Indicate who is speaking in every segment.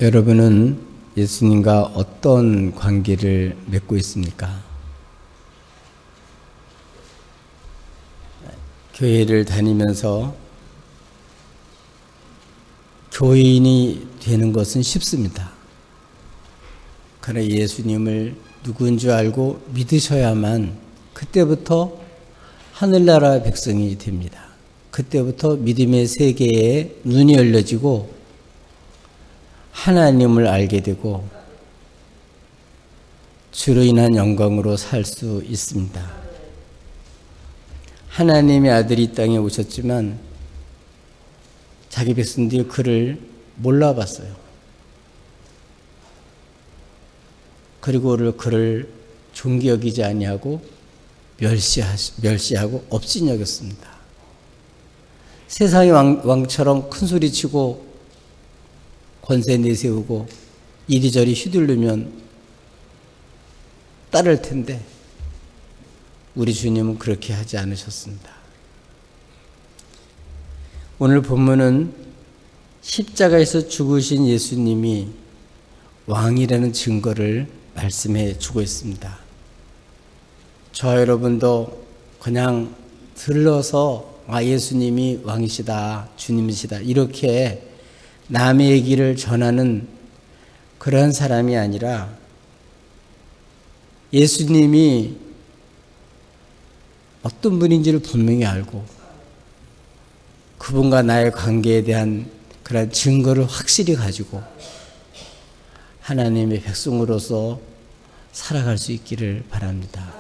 Speaker 1: 여러분은 예수님과 어떤 관계를 맺고 있습니까? 교회를 다니면서 교인이 되는 것은 쉽습니다. 그러나 예수님을 누구인 줄 알고 믿으셔야만 그때부터 하늘나라 백성이 됩니다. 그때부터 믿음의 세계에 눈이 열려지고 하나님을 알게 되고 주로 인한 영광으로 살 수 있습니다. 하나님의 아들이 이 땅에 오셨지만 자기 백성들이 그를 몰라봤어요. 그리고 그를 존귀 여기지 아니하고 멸시하고 업신여겼습니다. 세상의 왕처럼 큰 소리치고 권세 내세우고 이리저리 휘둘르면 따를 텐데 우리 주님은 그렇게 하지 않으셨습니다. 오늘 본문은 십자가에서 죽으신 예수님이 왕이라는 증거를 말씀해 주고 있습니다. 저와 여러분도 그냥 들러서 예수님이 왕이시다, 주님이시다 이렇게 남의 얘기를 전하는 그런 사람이 아니라 예수님이 어떤 분인지를 분명히 알고 그분과 나의 관계에 대한 그런 증거를 확실히 가지고 하나님의 백성으로서 살아갈 수 있기를 바랍니다.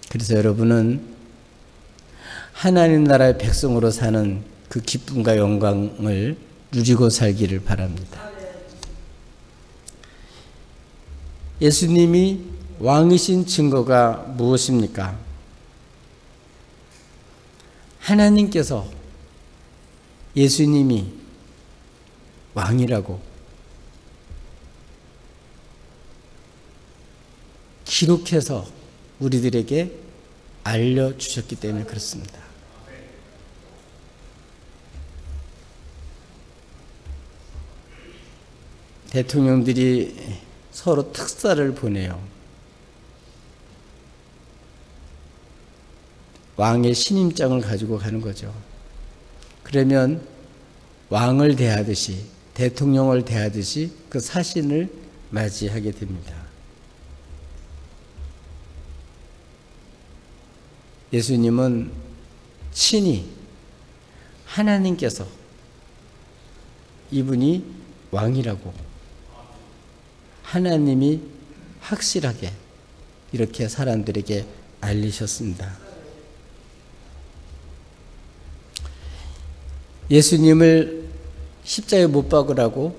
Speaker 1: 그래서 여러분은 하나님 나라의 백성으로 사는 그 기쁨과 영광을 누리고 살기를 바랍니다. 예수님이 왕이신 증거가 무엇입니까? 하나님께서 예수님이 왕이라고 기록해서 우리들에게 알려주셨기 때문에 그렇습니다. 대통령들이 서로 특사를 보내요. 왕의 신임장을 가지고 가는 거죠. 그러면 왕을 대하듯이 대통령을 대하듯이 그 사신을 맞이하게 됩니다. 예수님은 친히 하나님께서 이분이 왕이라고 하나님이 확실하게 이렇게 사람들에게 알리셨습니다. 예수님을 십자가에 못 박으라고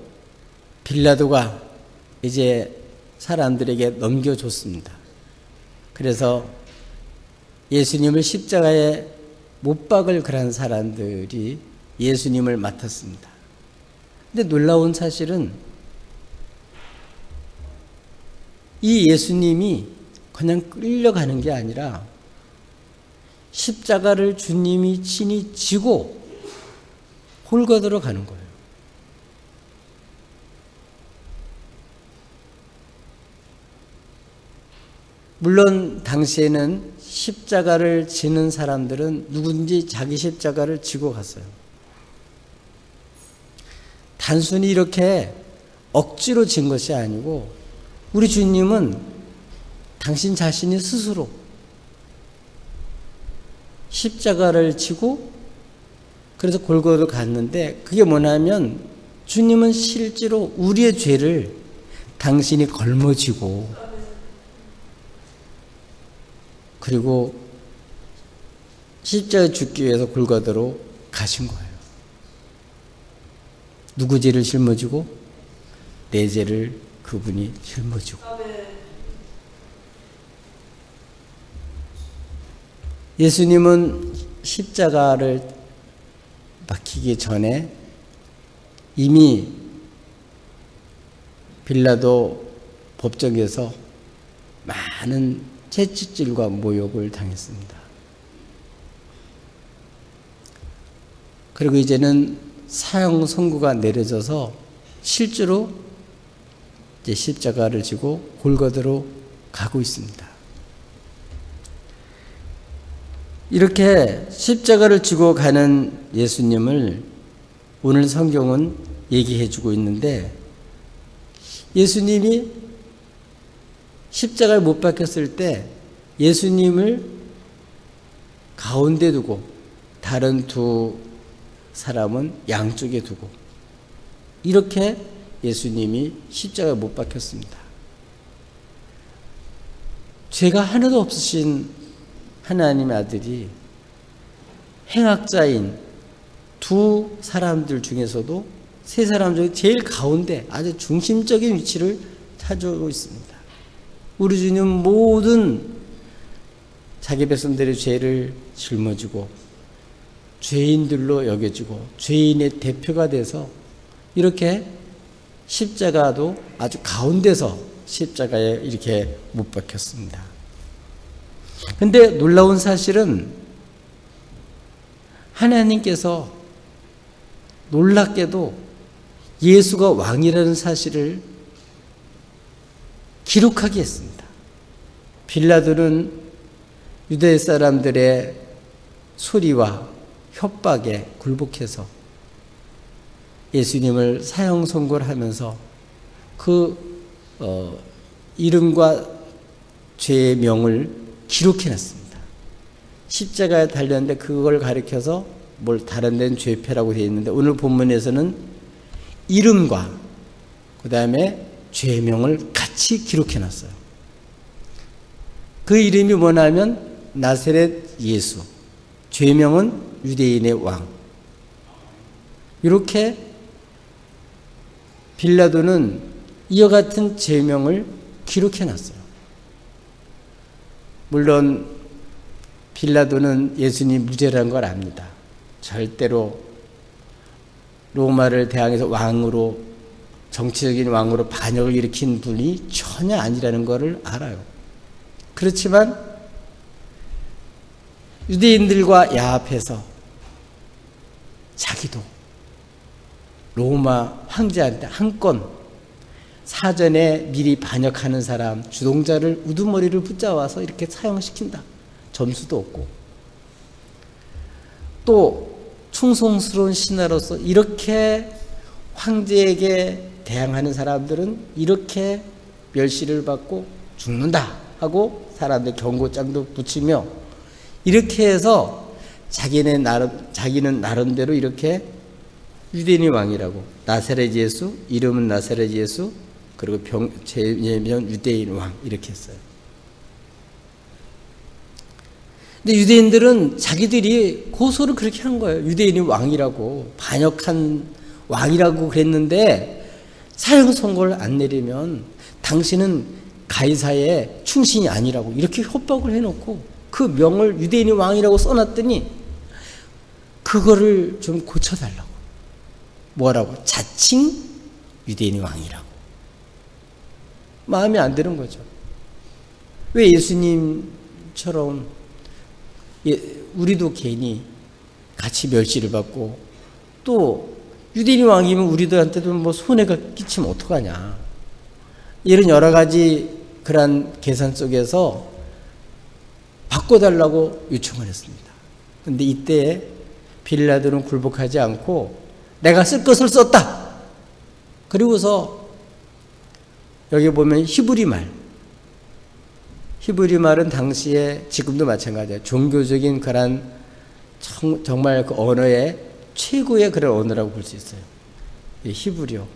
Speaker 1: 빌라도가 이제 사람들에게 넘겨줬습니다. 그래서 예수님을 십자가에 못 박을 그런 사람들이 예수님을 맡았습니다. 근데 놀라운 사실은 이 예수님이 그냥 끌려가는 게 아니라 십자가를 주님이 친히 지고 골고다로 가는 거예요. 물론 당시에는 십자가를 지는 사람들은 누군지 자기 십자가를 지고 갔어요. 단순히 이렇게 억지로 진 것이 아니고 우리 주님은 당신 자신이 스스로 십자가를 지고 그래서 골고다로 갔는데 그게 뭐냐면 주님은 실제로 우리의 죄를 당신이 걸머지고 그리고 십자가에 죽기 위해서 골고다로 가신 거예요. 누구 죄를 짊어지고 내 죄를 그분이 짊어지고 예수님은 십자가를 박히기 전에 이미 빌라도 법정에서 많은 채찍질과 모욕을 당했습니다. 그리고 이제는 사형 선고가 내려져서 실제로 이제 십자가를 지고 골고다로 가고 있습니다. 이렇게 십자가를 지고 가는 예수님을 오늘 성경은 얘기해 주고 있는데, 예수님이 십자가에 못 박혔을 때 예수님을 가운데 두고 다른 두 사람은 양쪽에 두고 이렇게 예수님이 십자가에 못 박혔습니다. 죄가 하나도 없으신 하나님의 아들이 행악자인 두 사람들 중에서도 세 사람 중에 제일 가운데 아주 중심적인 위치를 차지하고 있습니다. 우리 주님은 모든 자기 백성들의 죄를 짊어지고 죄인들로 여겨지고 죄인의 대표가 돼서 이렇게 십자가도 아주 가운데서 십자가에 이렇게 못 박혔습니다. 근데 놀라운 사실은 하나님께서 놀랍게도 예수가 왕이라는 사실을 기록하게 했습니다. 빌라도는 유대 사람들의 소리와 협박에 굴복해서 예수님을 사형 선고를 하면서 그 이름과 죄의 명을 기록해놨습니다. 십자가에 달렸는데 그걸 가리켜서 뭘 다른 데는 죄패라고 되어 있는데, 오늘 본문에서는 이름과 그 다음에 죄의 명을 같이 기록해놨어요. 그 이름이 뭐냐면 나사렛 예수, 죄명은 유대인의 왕. 이렇게 빌라도는 이와 같은 죄명을 기록해놨어요. 물론 빌라도는 예수님 무죄라는 걸 압니다. 절대로 로마를 대항해서 왕으로, 정치적인 왕으로 반역을 일으킨 분이 전혀 아니라는 것을 알아요. 그렇지만 유대인들과 야합해서 자기도 로마 황제한테 한 건 사전에 미리 반역하는 사람, 주동자를 우두머리를 붙잡아서 이렇게 사형시킨다. 점수도 없고. 또 충성스러운 신하로서 이렇게 황제에게 대항하는 사람들은 이렇게 멸시를 받고 죽는다 하고 사람들 경고장도 붙이며, 이렇게 해서 자기는 나름대로 이렇게 유대인의 왕이라고, 나사렛 예수, 이름은 나사렛 예수, 그리고 죄명 유대인 왕, 이렇게 했어요. 근데 유대인들은 자기들이 고소를 그렇게 한 거예요. 유대인이 왕이라고, 반역한 왕이라고 그랬는데 사형 선고를 안 내리면 당신은 가이사의 충신이 아니라고 이렇게 협박을 해놓고 그 명을 유대인이 왕이라고 써놨더니 그거를 좀 고쳐달라고. 뭐라고? 자칭 유대인이 왕이라고. 마음에 안 드는 거죠. 왜 예수님처럼 우리도 괜히 같이 멸시를 받고, 또 유대인이 왕이면 우리들한테도 뭐 손해가 끼치면 어떡하냐. 이런 여러 가지 그런 계산 속에서 바꿔달라고 요청을 했습니다. 그런데 이때 빌라도는 굴복하지 않고 내가 쓸 것을 썼다. 그리고서 여기 보면 히브리 말은 당시에 지금도 마찬가지예요. 종교적인 그런 정말 그 언어의 최고의 그런 언어라고 볼 수 있어요. 히브리어,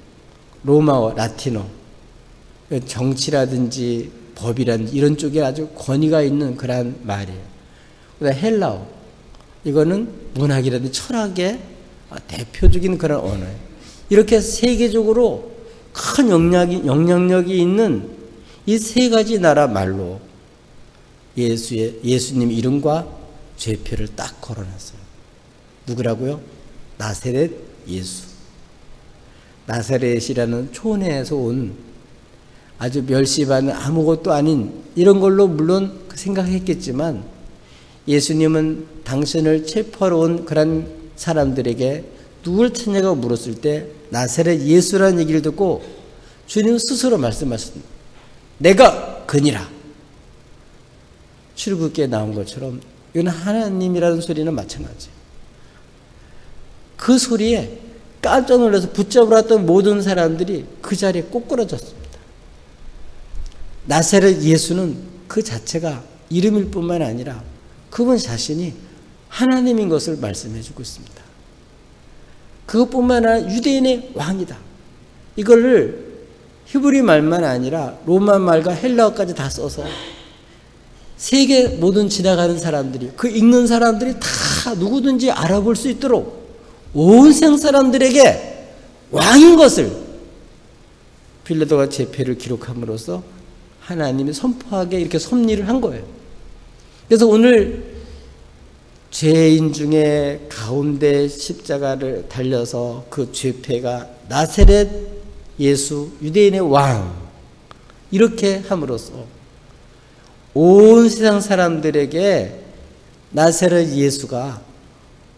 Speaker 1: 로마어, 라틴어, 정치라든지 법이라든지 이런 쪽에 아주 권위가 있는 그런 말이에요. 그다음에 헬라어, 이거는 문학이라든지 철학의 대표적인 그런 언어예요. 이렇게 세계적으로 큰 영향력이 있는 이 세 가지 나라 말로 예수님 이름과 죄표를 딱 걸어놨어요. 누구라고요? 나사렛 예수. 나사렛이라는 촌에서 온 아주 멸시받는 아무것도 아닌 이런 걸로 물론 생각했겠지만, 예수님은 당신을 체포하러 온 그런 사람들에게 누굴 찾냐고 물었을 때 나사렛 예수라는 얘기를 듣고 주님 스스로 말씀하셨습니다. 내가 그니라. 출애굽기에 나온 것처럼 이건 하나님이라는 소리는 마찬가지예요. 그 소리에 깜짝 놀라서 붙잡으러 왔던 모든 사람들이 그 자리에 꼬꾸라졌습니다. 나사렛 예수는 그 자체가 이름일 뿐만 아니라 그분 자신이 하나님인 것을 말씀해 주고 있습니다. 그것뿐만 아니라 유대인의 왕이다. 이거를 히브리 말만 아니라 로마 말과 헬라어까지 다 써서 세계 모든 지나가는 사람들이, 그 읽는 사람들이 다 누구든지 알아볼 수 있도록 온 세상 사람들에게 왕인 것을 빌라도가 제패를 기록함으로써 하나님이 선포하게 이렇게 섭리를 한 거예요. 그래서 오늘 죄인 중에 가운데 십자가를 달려서 그 죄패가 나사렛 예수 유대인의 왕 이렇게 함으로써 온 세상 사람들에게 나사렛 예수가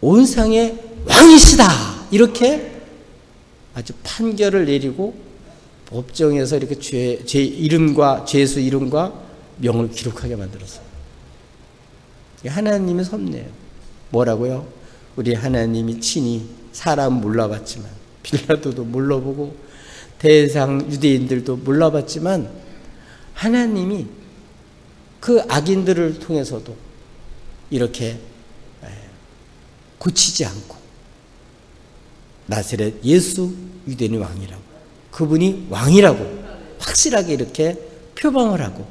Speaker 1: 온 세상의 왕이시다 이렇게 아주 판결을 내리고 법정에서 이렇게 죄 이름과 죄수 이름과 명을 기록하게 만들었어요. 하나님의 섭리예요. 뭐라고요? 우리 하나님이 친히 사람 몰라봤지만 빌라도도 몰라보고 대상 유대인들도 몰라봤지만 하나님이 그 악인들을 통해서도 이렇게 고치지 않고 나사렛 예수 유대인의 왕이라고, 그분이 왕이라고 확실하게 이렇게 표방을 하고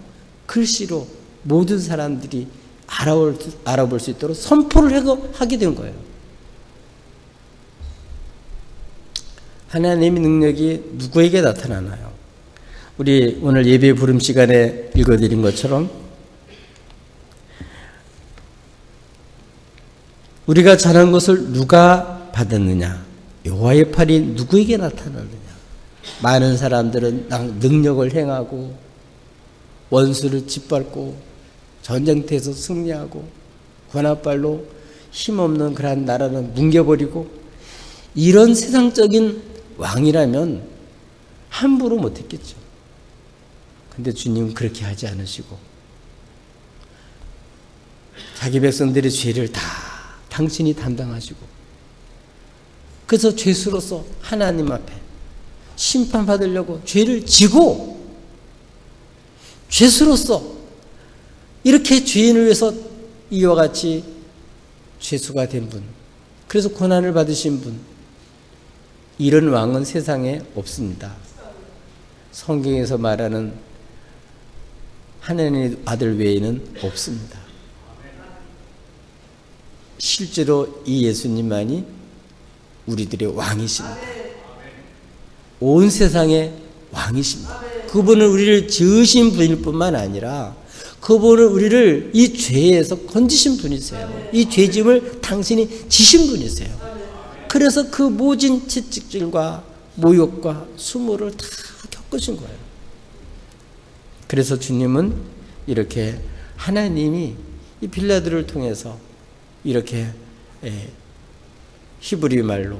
Speaker 1: 글씨로 모든 사람들이 알아볼 수 있도록 선포를 하게 된 거예요. 하나님의 능력이 누구에게 나타나나요? 우리 오늘 예배 부름 시간에 읽어드린 것처럼 우리가 잘한 것을 누가 받았느냐? 여호와의 팔이 누구에게 나타나느냐? 많은 사람들은 능력을 행하고 원수를 짓밟고 전쟁터에서 승리하고 권한발로 힘없는 그러한 나라는 뭉개버리고 이런 세상적인 왕이라면 함부로 못했겠죠. 근데 주님은 그렇게 하지 않으시고 자기 백성들의 죄를 다 당신이 담당하시고 그래서 죄수로서 하나님 앞에 심판받으려고 죄를 지고 죄수로서 이렇게 죄인을 위해서 이와 같이 죄수가 된 분, 그래서 고난을 받으신 분, 이런 왕은 세상에 없습니다. 성경에서 말하는 하나님의 아들 외에는 없습니다. 실제로 이 예수님만이 우리들의 왕이십니다. 온 세상의 왕이십니다. 그분은 우리를 지으신 분일 뿐만 아니라 그분은 우리를 이 죄에서 건지신 분이세요. 이 죄짐을 당신이 지신 분이세요. 그래서 그 모진 채찍질과 모욕과 수모를 다 겪으신 거예요. 그래서 주님은 이렇게 하나님이 이 빌라도를 통해서 이렇게 히브리 말로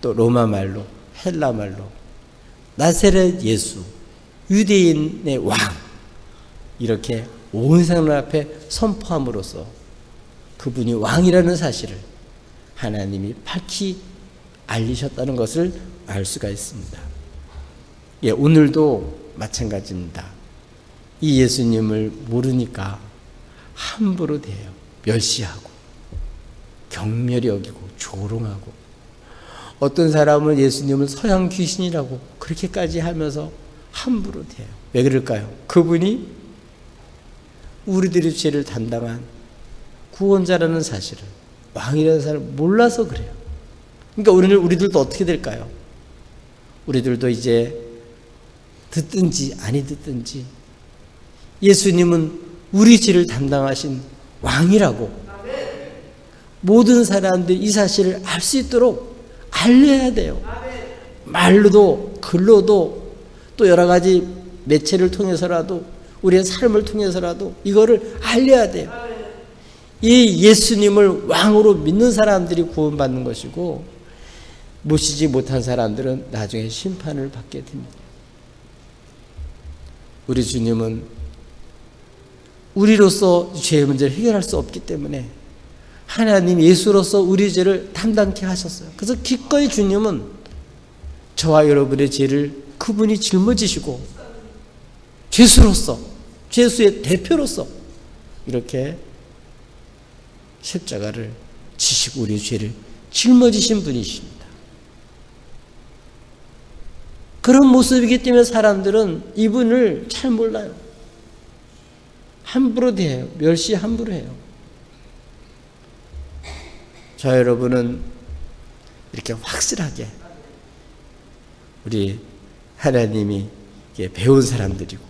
Speaker 1: 또 로마 말로 헬라 말로 나사렛 예수 유대인의 왕 이렇게 온 세상 앞에 선포함으로써 그분이 왕이라는 사실을 하나님이 밝히 알리셨다는 것을 알 수가 있습니다. 예, 오늘도 마찬가지입니다. 이 예수님을 모르니까 함부로 대해요. 멸시하고 경멸히 여기고 조롱하고 어떤 사람은 예수님을 서양 귀신이라고 그렇게까지 하면서 함부로 대해요. 왜 그럴까요? 그분이 우리들의 죄를 담당한 구원자라는 사실을, 왕이라는 사실을 몰라서 그래요. 그러니까 우리들도 어떻게 될까요? 우리들도 이제 듣든지 아니 듣든지 예수님은 우리 죄를 담당하신 왕이라고 모든 사람들이 이 사실을 알 수 있도록 알려야 돼요. 말로도 글로도 또 여러 가지 매체를 통해서라도 우리의 삶을 통해서라도 이거를 알려야 돼요. 이 예수님을 왕으로 믿는 사람들이 구원받는 것이고 모시지 못한 사람들은 나중에 심판을 받게 됩니다. 우리 주님은 우리로서 죄의 문제를 해결할 수 없기 때문에 하나님 예수로서 우리 죄를 담당케 하셨어요. 그래서 기꺼이 주님은 저와 여러분의 죄를 그분이 짊어지시고 죄수로서, 죄수의 대표로서 이렇게 십자가를 지시고 우리의 죄를 짊어지신 분이십니다. 그런 모습이기 때문에 사람들은 이분을 잘 몰라요. 함부로 대해요. 멸시 함부로 해요. 저 여러분은 이렇게 확실하게 우리 하나님이 배운 사람들이고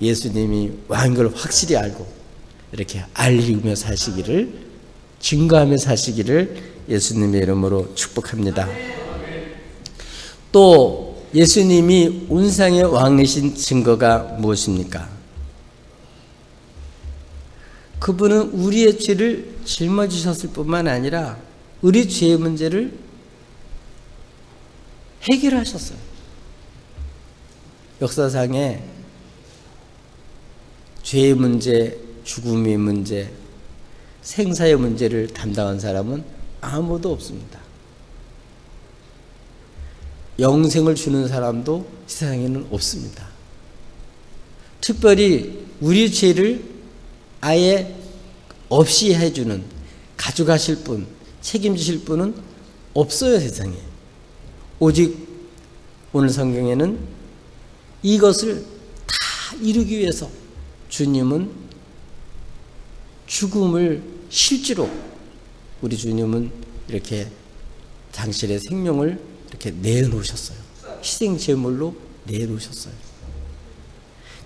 Speaker 1: 예수님이 왕인 걸 확실히 알고 이렇게 알리며 사시기를, 증거하며 사시기를 예수님의 이름으로 축복합니다. 또 예수님이 온상의 왕이신 증거가 무엇입니까? 그분은 우리의 죄를 짊어지셨을 뿐만 아니라 우리 죄의 문제를 해결하셨어요. 역사상에 죄의 문제, 죽음의 문제, 생사의 문제를 담당한 사람은 아무도 없습니다. 영생을 주는 사람도 세상에는 없습니다. 특별히 우리 죄를 아예 없이 해주는, 가져가실 분, 책임지실 분은 없어요, 세상에. 오직 오늘 성경에는 이것을 다 이루기 위해서 주님은 죽음을 실제로 우리 주님은 이렇게 당신의 생명을 이렇게 내놓으셨어요. 희생 제물로 내놓으셨어요.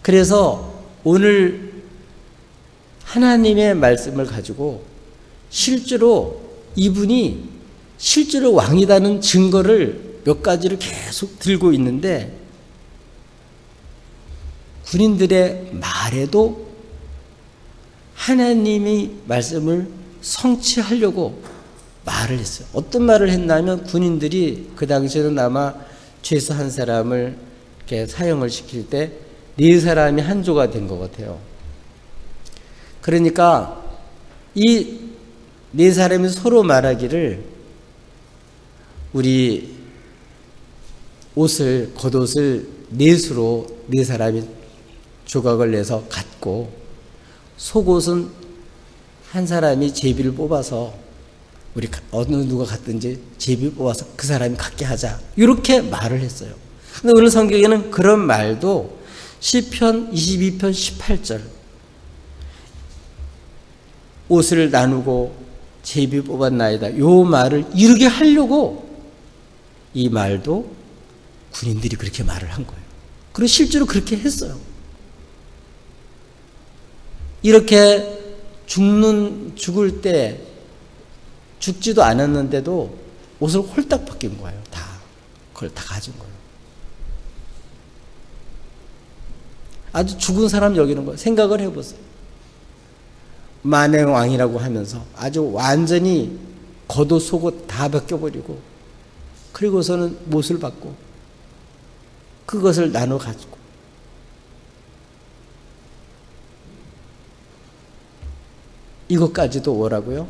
Speaker 1: 그래서 오늘 하나님의 말씀을 가지고 실제로 이분이 실제로 왕이라는 증거를 몇 가지를 계속 들고 있는데 군인들의 말에도 하나님의 말씀을 성취하려고 말을 했어요. 어떤 말을 했냐면 군인들이 그 당시에는 아마 죄수 한 사람을 이렇게 사형을 시킬 때 네 사람이 한 조가 된 것 같아요. 그러니까 이 네 사람이 서로 말하기를 우리 옷을, 겉옷을 넷으로 네 사람이 조각을 내서 갖고 속옷은 한 사람이 제비를 뽑아서 우리 어느 누가 갖든지 제비 뽑아서 그 사람이 갖게 하자. 이렇게 말을 했어요. 근데 오늘 성경에는 그런 말도 시편 22편 18절 옷을 나누고 제비 뽑았나이다. 요 말을 이루게 하려고 이 말도 군인들이 그렇게 말을 한 거예요. 그리고 실제로 그렇게 했어요. 이렇게 죽을 때 죽지도 않았는데도 옷을 홀딱 벗긴 거예요. 그걸 다 가진 거예요. 아주 죽은 사람 여기는 거예요. 생각을 해보세요. 만행왕이라고 하면서 아주 완전히 겉옷 속옷 다 벗겨버리고 그리고서는 못을 받고 그것을 나눠 가지고 이것까지도 뭐라고요?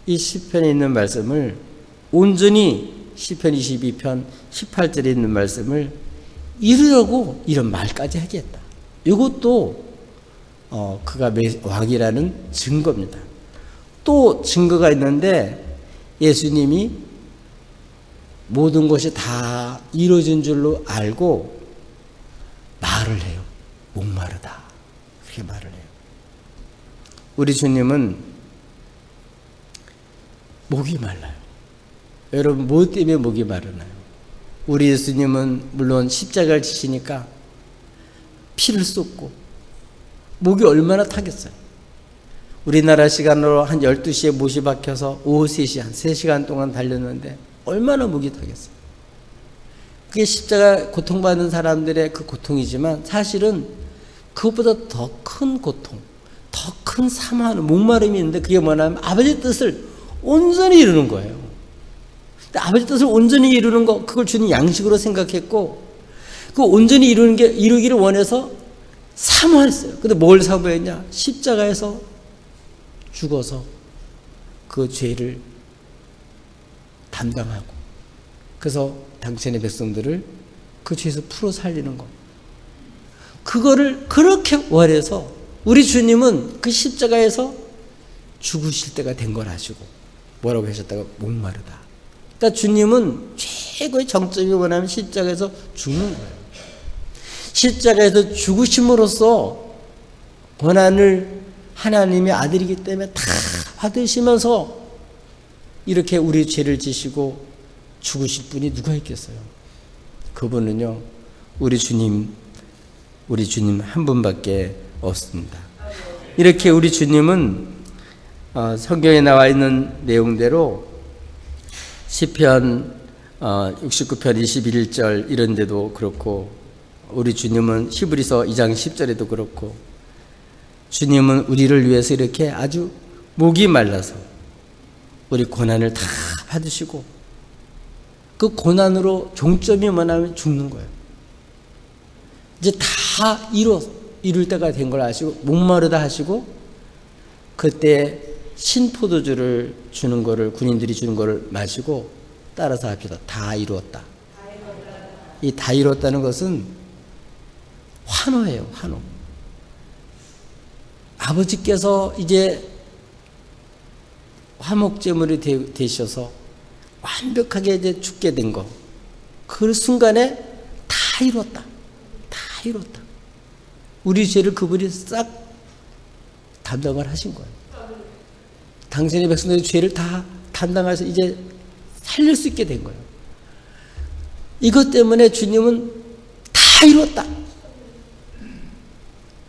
Speaker 1: 이 시편에 있는 말씀을 온전히 시편 22편 18절에 있는 말씀을 이루려고 이런 말까지 하겠다. 이것도 그가 왕이라는 증거입니다. 또 증거가 있는데 예수님이 모든 것이 다 이루어진 줄로 알고 말을 해요. 목마르다. 그렇게 말을 해요. 우리 주님은 목이 말라요. 여러분 뭐 때문에 목이 마르나요? 우리 예수님은 물론 십자가를 지시니까 피를 쏟고 목이 얼마나 타겠어요. 우리나라 시간으로 한 12시에 못이 박혀서 오후 3시 한 3시간 동안 달렸는데 얼마나 목이 타겠어요. 그게 십자가 고통받는 사람들의 그 고통이지만 사실은 그것보다 더 큰 고통, 더 큰 사망, 목마름이 있는데 그게 뭐냐면 아버지의 뜻을 온전히 이루는 거예요. 근데 아버지 뜻을 온전히 이루는 거, 그걸 주님 양식으로 생각했고, 그 온전히 이루기를 원해서 사모했어요. 근데 뭘 사모했냐? 십자가에서 죽어서 그 죄를 담당하고, 그래서 당신의 백성들을 그 죄에서 풀어 살리는 거. 그거를 그렇게 원해서 우리 주님은 그 십자가에서 죽으실 때가 된 걸 아시고 뭐라고 하셨다가 목마르다. 그러니까 주님은 최고의 정점이 뭐냐면 십자가에서 죽는 거예요. 십자가에서 죽으심으로써 고난을 하나님의 아들이기 때문에 다 받으시면서 이렇게 우리 죄를 지시고 죽으실 분이 누가 있겠어요? 그분은요, 우리 주님 한 분밖에 없습니다. 이렇게 우리 주님은 성경에 나와 있는 내용대로 시편 69편 21절 이런 데도 그렇고, 우리 주님은 히브리서 2장 10절에도 그렇고, 주님은 우리를 위해서 이렇게 아주 목이 말라서 우리 고난을 다 받으시고, 그 고난으로 종점이 뭐냐면 죽는 거예요. 이제 다 이룰 때가 된 걸 아시고 목마르다 하시고, 그때 신포도주를 주는 거를, 군인들이 주는 거를 마시고 따라서 합시다. 다 이루었다. 이 다 이루었다는 것은 환호예요. 환호. 아버지께서 이제 화목제물이 되셔서 완벽하게 이제 죽게 된 거, 그 순간에 다 이뤘다. 다 이뤘다. 우리 죄를 그분이 싹 담당을 하신 거예요. 당신의 백성들의 죄를 다 담당해서 이제 살릴 수 있게 된 거예요. 이것 때문에 주님은 다 이뤘다.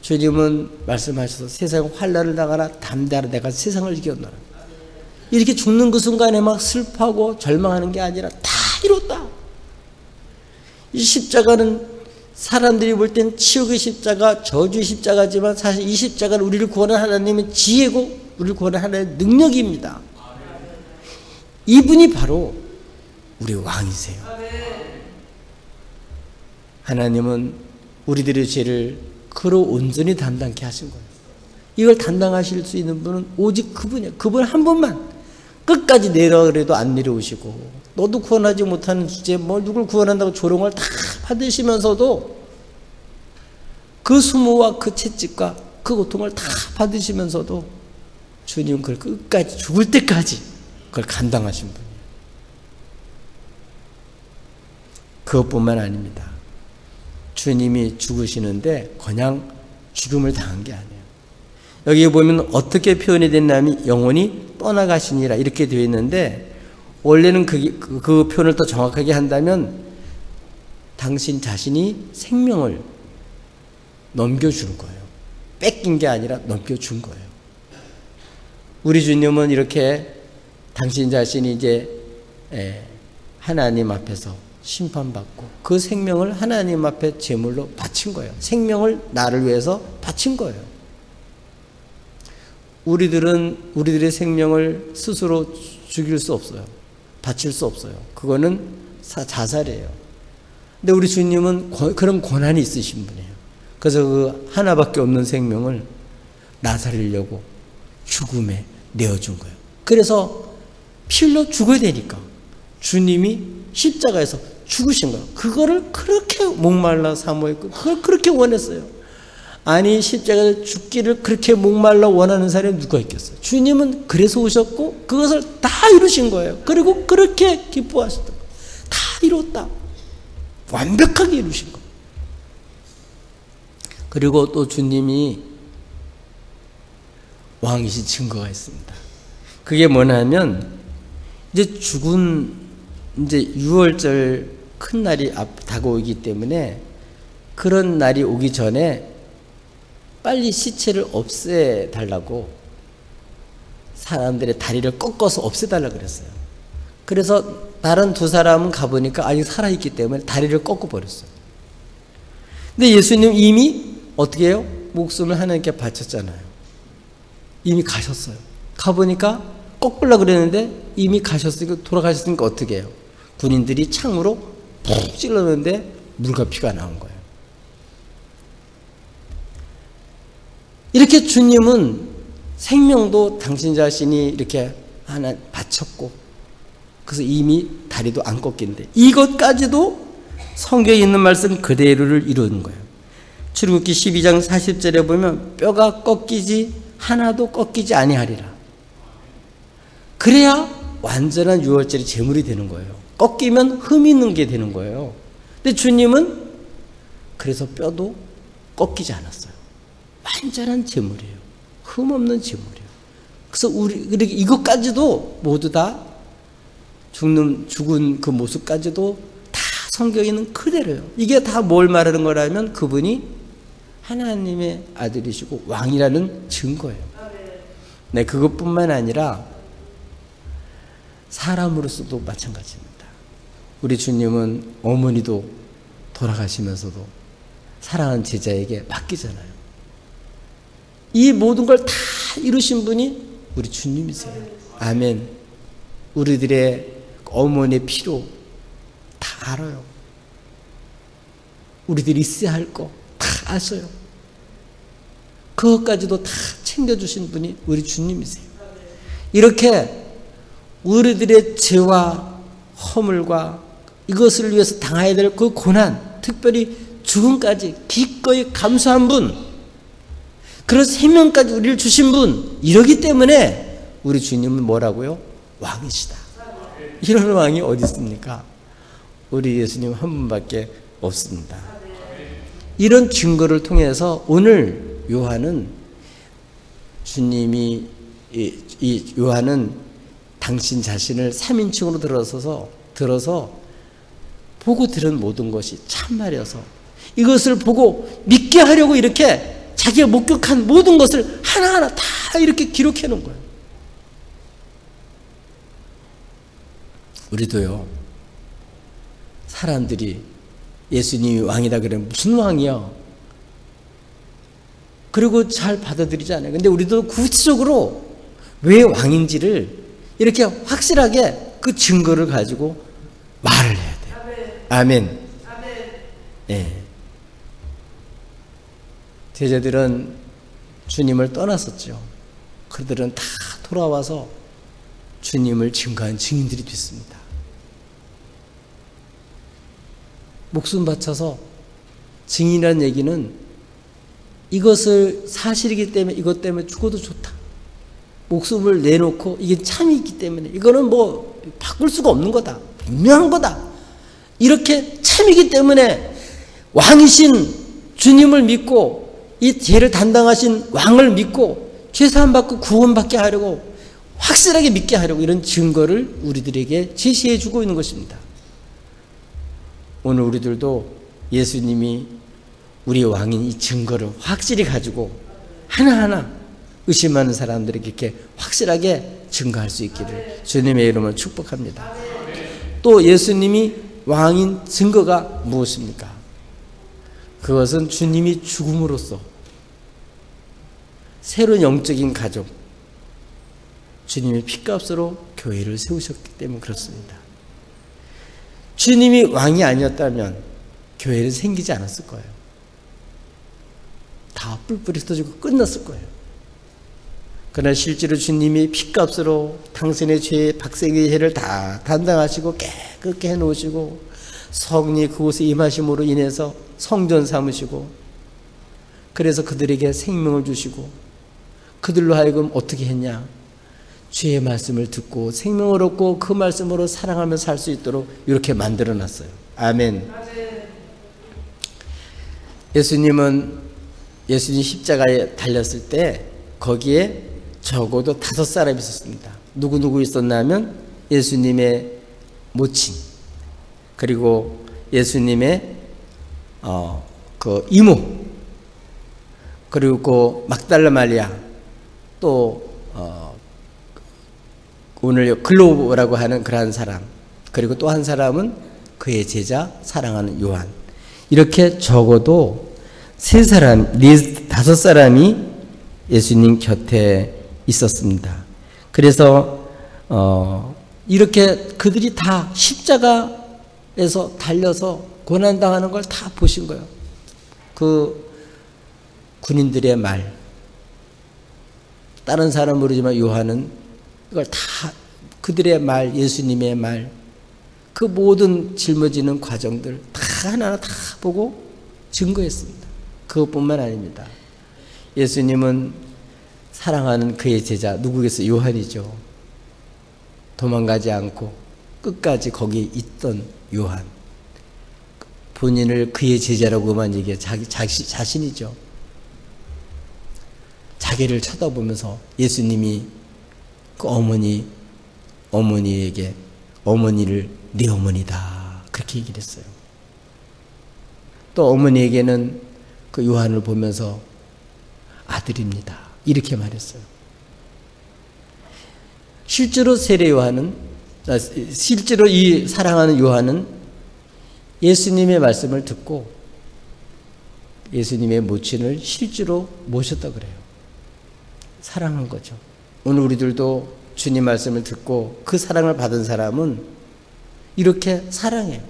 Speaker 1: 주님은 말씀하셔서 세상 환난을 당하나 담대하라, 내가 세상을 이겼노라. 이렇게 죽는 그 순간에 막 슬퍼하고 절망하는 게 아니라 다 이뤘다. 이 십자가는 사람들이 볼 땐 치욕의 십자가, 저주의 십자가지만 사실 이 십자가는 우리를 구원한 하나님의 지혜고 우리를 구원한 하나님의 능력입니다. 이분이 바로 우리 왕이세요. 하나님은 우리들의 죄를 그로 온전히 담당케 하신 거예요. 이걸 담당하실 수 있는 분은 오직 그분이에요. 그분 한 분만. 끝까지 내려 그래도 안 내려오시고, 너도 구원하지 못하는 주제에 뭘 누굴 구원한다고 조롱을 다 받으시면서도 그 수모와 그 채찍과 그 고통을 다 받으시면서도 주님은 그걸 끝까지, 죽을 때까지 그걸 감당하신 분이에요. 그것뿐만 아닙니다. 주님이 죽으시는데 그냥 죽음을 당한 게 아니에요. 여기 보면 어떻게 표현이 됐냐면 영혼이 떠나가시니라 이렇게 되어 있는데, 원래는 그 표현을 더 정확하게 한다면 당신 자신이 생명을 넘겨주는 거예요. 뺏긴 게 아니라 넘겨준 거예요. 우리 주님은 이렇게 당신 자신이 이제 하나님 앞에서 심판받고 그 생명을 하나님 앞에 제물로 바친 거예요. 생명을 나를 위해서 바친 거예요. 우리들의 생명을 스스로 죽일 수 없어요. 바칠 수 없어요. 그거는 자살이에요. 근데 우리 주님은 그런 권한이 있으신 분이에요. 그래서 그 하나밖에 없는 생명을 나 살리려고 죽음에 내어준 거예요. 그래서 피 흘려 죽어야 되니까 주님이 십자가에서 죽으신 거예요. 그거를 그렇게 목말라 사모했고 그걸 그렇게 원했어요. 아니, 십자가에서 죽기를 그렇게 목말라 원하는 사람이 누가 있겠어요? 주님은 그래서 오셨고 그것을 다 이루신 거예요. 그리고 그렇게 기뻐하셨다. 다 이뤘다. 완벽하게 이루신 거예요. 그리고 또 주님이 왕이신 증거가 있습니다. 그게 뭐냐면 이제 죽은 이제 6월절 큰 날이 다가오기 때문에 그런 날이 오기 전에 빨리 시체를 없애달라고 사람들의 다리를 꺾어서 없애달라고 그랬어요. 그래서 다른 두 사람은 가보니까 아직 살아있기 때문에 다리를 꺾어버렸어요. 근데 예수님 이미 어떻게 해요? 목숨을 하나님께 바쳤잖아요. 이미 가셨어요. 가보니까 꺾으려고 그랬는데 이미 가셨으니까, 돌아가셨으니까 어떻게 해요? 군인들이 창으로 푹 찔렀는데 물과 피가 나온 거예요. 이렇게 주님은 생명도 당신 자신이 이렇게 하나 바쳤고, 그래서 이미 다리도 안 꺾인데 이것까지도 성경에 있는 말씀 그대로를 이루는 거예요. 출애굽기 12장 40절에 보면 뼈가 꺾이지 하나도 꺾이지 아니하리라. 그래야 완전한 유월절이 제물이 되는 거예요. 꺾이면 흠이 있는 게 되는 거예요. 근데 주님은 그래서 뼈도 꺾이지 않았어요. 완전한 제물이에요. 흠 없는 제물이에요. 그래서 우리 이것까지도 모두 다 죽은 그 모습까지도 다 성경에 있는 그대로예요. 이게 다 뭘 말하는 거라면 그분이 하나님의 아들이시고 왕이라는 증거예요. 네, 그것뿐만 아니라 사람으로서도 마찬가지입니다. 우리 주님은 어머니도 돌아가시면서도 사랑하는 제자에게 맡기잖아요. 이 모든 걸 다 이루신 분이 우리 주님이세요. 아멘. 우리들의 어머니의 피로 다 알아요. 우리들이 있어야 할 거 다 아셔요. 그것까지도 다 챙겨주신 분이 우리 주님이세요. 이렇게 우리들의 죄와 허물과 이것을 위해서 당해야 될 그 고난, 특별히 죽음까지 기꺼이 감수한 분, 그런 생명까지 우리를 주신 분, 이러기 때문에 우리 주님은 뭐라고요? 왕이시다. 이런 왕이 어디 있습니까? 우리 예수님 한 분밖에 없습니다. 이런 증거를 통해서 오늘 요한은 주님이 이 요한은 당신 자신을 3인칭으로 들어서 보고 들은 모든 것이 참말이어서 이것을 보고 믿게 하려고 이렇게 자기가 목격한 모든 것을 하나하나 다 이렇게 기록해 놓은 거예요. 우리도요, 사람들이 예수님이 왕이다 그러면 무슨 왕이야? 그리고 잘 받아들이지 않아요. 근데 우리도 구체적으로 왜 왕인지를 이렇게 확실하게 그 증거를 가지고 말을 해야 돼요. 아멘. 네. 제자들은 주님을 떠났었죠. 그들은 다 돌아와서 주님을 증거한 증인들이 됐습니다. 목숨 바쳐서 증인이라는 얘기는 이것을 사실이기 때문에 이것 때문에 죽어도 좋다. 목숨을 내놓고 이게 참이기 때문에 이거는 뭐 바꿀 수가 없는 거다. 분명한 거다. 이렇게 참이기 때문에 왕이신 주님을 믿고 이 죄를 담당하신 왕을 믿고 죄사함 받고 구원받게 하려고 확실하게 믿게 하려고 이런 증거를 우리들에게 제시해 주고 있는 것입니다. 오늘 우리들도 예수님이 우리 왕인 이 증거를 확실히 가지고 하나하나 의심하는 사람들에게 이렇게 확실하게 증거할 수 있기를 주님의 이름으로 축복합니다. 또 예수님이 왕인 증거가 무엇입니까? 그것은 주님이 죽음으로써 새로운 영적인 가족, 주님의 피값으로 교회를 세우셨기 때문에 그렇습니다. 주님이 왕이 아니었다면 교회는 생기지 않았을 거예요. 다 뿔뿔이 흩어지고 끝났을 거예요. 그러나 실제로 주님이 피값으로 당신의 죄, 박생의 죄를 다 담당하시고 깨끗게 해놓으시고 성령이 그곳에 임하심으로 인해서 성전 삼으시고 그래서 그들에게 생명을 주시고 그들로 하여금 어떻게 했냐? 주의 말씀을 듣고 생명을 얻고 그 말씀으로 사랑하며 살 수 있도록 이렇게 만들어놨어요. 아멘. 예수님 십자가에 달렸을 때 거기에 적어도 5사람이 있었습니다. 누구 있었냐면 예수님의 모친, 그리고 예수님의 그 이모, 그리고 막달라 마리아, 또 오늘 글로브라고 하는 그러한 사람, 그리고 또 한 사람은 그의 제자 사랑하는 요한. 이렇게 적어도 5사람이 예수님 곁에 있었습니다. 그래서 이렇게 그들이 다 십자가에서 달려서 고난당하는 걸 다 보신 거예요. 그 군인들의 말, 다른 사람은 모르지만 요한은 이걸 다 그들의 말, 예수님의 말, 그 모든 짊어지는 과정들 다 하나하나 다 보고 증거했습니다. 그것뿐만 아닙니다. 예수님은 사랑하는 그의 제자 누구겠어요? 요한이죠. 도망가지 않고 끝까지 거기 있던 요한. 본인을 그의 제자라고만 얘기해. 자신이죠. 자기를 쳐다보면서 예수님이 그 어머니에게 어머니를 네 어머니다 그렇게 얘기를 했어요. 또 어머니에게는 그 요한을 보면서 아들입니다 이렇게 말했어요. 실제로 실제로 이 사랑하는 요한은 예수님의 말씀을 듣고 예수님의 모친을 실제로 모셨다 그래요. 사랑한 거죠. 오늘 우리들도 주님 말씀을 듣고 그 사랑을 받은 사람은 이렇게 사랑해요.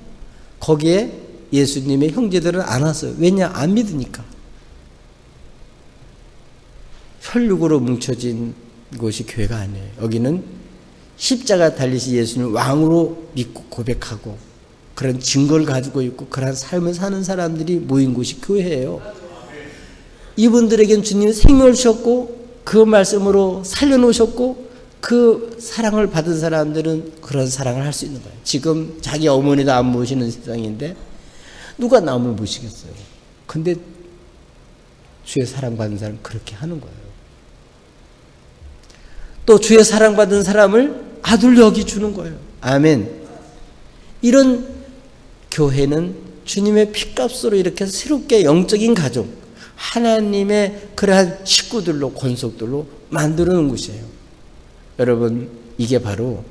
Speaker 1: 거기에 예수님의 형제들은 안 왔어요. 왜냐? 안 믿으니까. 혈육으로 뭉쳐진 곳이 교회가 아니에요. 여기는 십자가 달리신 예수님을 왕으로 믿고 고백하고 그런 증거를 가지고 있고 그런 삶을 사는 사람들이 모인 곳이 교회예요. 이분들에겐 주님이 생명을 주셨고 그 말씀으로 살려놓으셨고 그 사랑을 받은 사람들은 그런 사랑을 할 수 있는 거예요. 지금 자기 어머니도 안 모시는 세상인데 누가 남을 모시겠어요. 근데 주의 사랑받은 사람은 그렇게 하는 거예요. 또 주의 사랑받은 사람을 아들 여기 주는 거예요. 아멘. 이런 교회는 주님의 피값으로 이렇게 새롭게 영적인 가족, 하나님의 그러한 식구들로 권속들로 만들어 놓은 곳이에요. 여러분, 이게 바로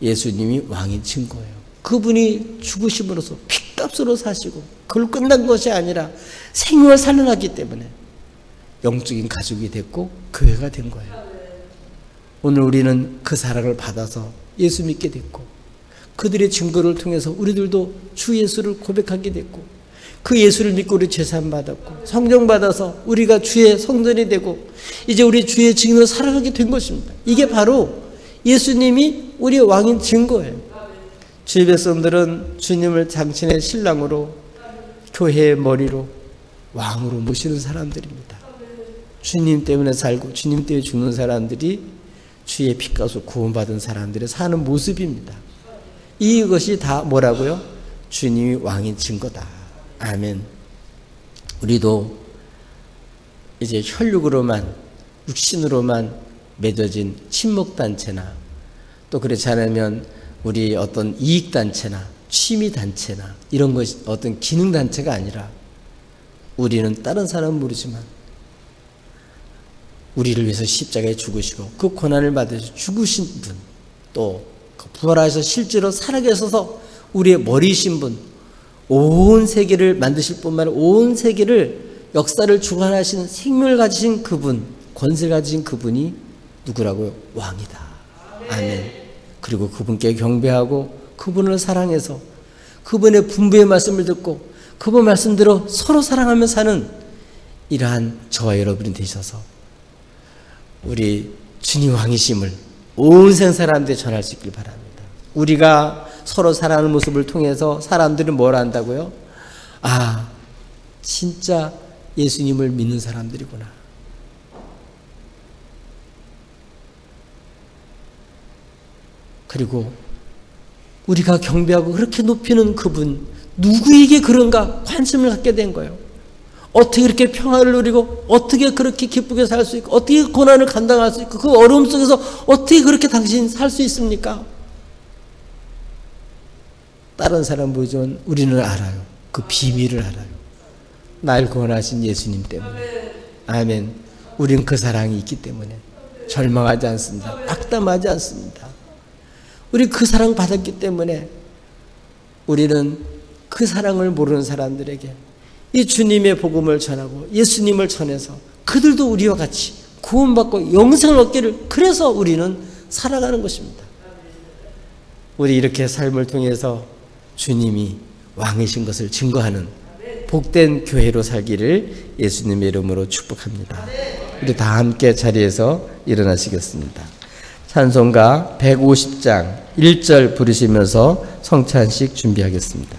Speaker 1: 예수님이 왕인 증거예요. 그분이 죽으심으로써 피값으로 사시고 그걸 끝난 것이 아니라 생명을 살려놨기 때문에 영적인 가족이 됐고 교회가 된 거예요. 오늘 우리는 그 사랑을 받아서 예수 믿게 됐고 그들의 증거를 통해서 우리들도 주 예수를 고백하게 됐고 그 예수를 믿고 우리 제산 받았고 성령 받아서 우리가 주의 성전이 되고 이제 우리 주의 증인으로 살아가게 된 것입니다. 이게 바로 예수님이 우리의 왕인 증거예요. 주의 백성들은 주님을 당신의 신랑으로 교회의 머리로 왕으로 모시는 사람들입니다. 주님 때문에 살고 주님 때문에 죽는 사람들이 주의 피값으로 구원받은 사람들의 사는 모습입니다. 이것이 다 뭐라고요? 주님이 왕인 증거다. 아멘. 우리도 이제 혈육으로만 육신으로만 맺어진 친목단체나 또 그렇지 않으면 우리 어떤 이익단체나 취미단체나 이런 것이 어떤 기능단체가 아니라 우리는 다른 사람은 모르지만 우리를 위해서 십자가에 죽으시고 그 고난을 받으셔서 죽으신 분, 또 부활하셔서 실제로 살아계셔서 우리의 머리이신 분, 온 세계를 만드실 뿐만 아니라 온 세계를 역사를 주관하시는 생명을 가지신 그분, 권세를 가지신 그분이 누구라고요? 왕이다. 아멘. 그리고 그분께 경배하고 그분을 사랑해서 그분의 분부의 말씀을 듣고 그분 말씀대로 서로 사랑하며 사는 이러한 저와 여러분이 되셔서 우리 주님 왕이심을 온 세상 사람들에 전할 수 있길 바랍니다. 우리가 서로 사랑하는 모습을 통해서 사람들은 뭘 안다고요? 아, 진짜 예수님을 믿는 사람들이구나. 그리고 우리가 경배하고 그렇게 높이는 그분, 누구에게 그런가 관심을 갖게 된 거예요. 어떻게 그렇게 평화를 누리고 어떻게 그렇게 기쁘게 살 수 있고 어떻게 고난을 감당할 수 있고 그 어려움 속에서 어떻게 그렇게 당신 살 수 있습니까? 다른 사람 보지만 우리는 알아요. 그 비밀을 알아요. 날 구원하신 예수님 때문에. 아멘. 우린 그 사랑이 있기 때문에 절망하지 않습니다. 낙담하지 않습니다. 우리 그 사랑 받았기 때문에 우리는 그 사랑을 모르는 사람들에게 이 주님의 복음을 전하고 예수님을 전해서 그들도 우리와 같이 구원받고 영생을 얻기를, 그래서 우리는 살아가는 것입니다. 우리 이렇게 삶을 통해서 주님이 왕이신 것을 증거하는 복된 교회로 살기를 예수님의 이름으로 축복합니다. 우리 다 함께 자리에서 일어나시겠습니다. 찬송가 150장 1절 부르시면서 성찬식 준비하겠습니다.